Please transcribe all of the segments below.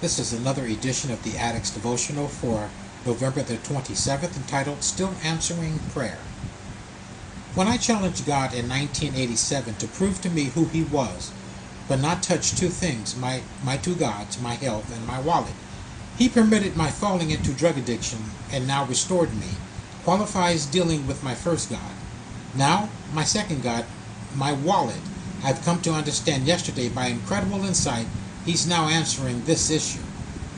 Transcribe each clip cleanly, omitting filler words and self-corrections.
This is another edition of the Addicts Devotional for November the 27th, entitled Still Answering Prayer. When I challenged God in 1987 to prove to me who He was, but not touch two things, my two gods, my health and my wallet, He permitted my falling into drug addiction and now restored me, qualifies dealing with my first God. Now, my second God, my wallet, I've come to understand yesterday by incredible insight. He's now answering this issue.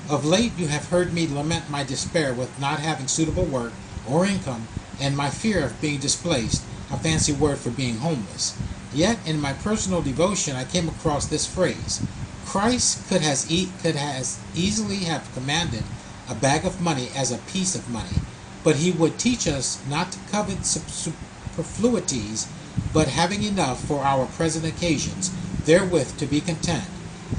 Of late, you have heard me lament my despair with not having suitable work or income and my fear of being displaced, a fancy word for being homeless. Yet, in my personal devotion, I came across this phrase. Christ could easily have commanded a bag of money as a piece of money, but He would teach us not to covet superfluities, but having enough for our present occasions, therewith to be content,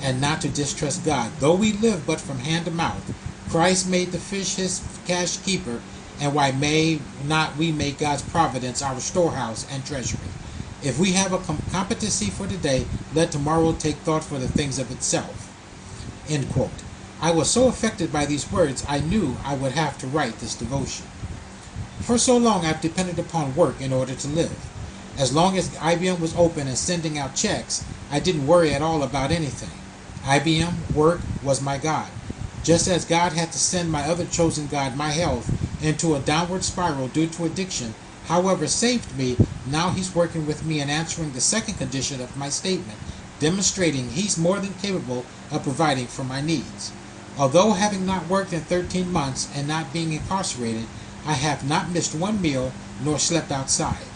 and not to distrust God. Though we live but from hand to mouth, Christ made the fish His cash keeper, and why may not we make God's providence our storehouse and treasury? If we have a competency for today, let tomorrow take thought for the things of itself. End quote. I was so affected by these words, I knew I would have to write this devotion. For so long, I've depended upon work in order to live. As long as IBM was open and sending out checks, I didn't worry at all about anything. IBM, work, was my God. Just as God had to send my other chosen God, my health, into a downward spiral due to addiction, however, saved me, now He's working with me and answering the second condition of my statement, demonstrating He's more than capable of providing for my needs. Although having not worked in 13 months and not being incarcerated, I have not missed one meal nor slept outside.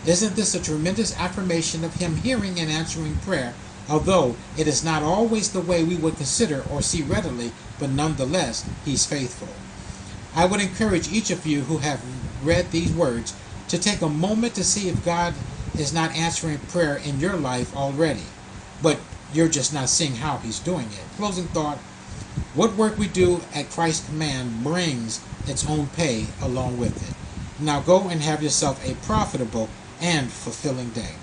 Isn't this a tremendous affirmation of Him hearing and answering prayer, although it is not always the way we would consider or see readily, but nonetheless, He's faithful. I would encourage each of you who have read these words to take a moment to see if God is not answering prayer in your life already, but you're just not seeing how He's doing it. Closing thought, what work we do at Christ's command brings its own pay along with it. Now go and have yourself a profitable and fulfilling day.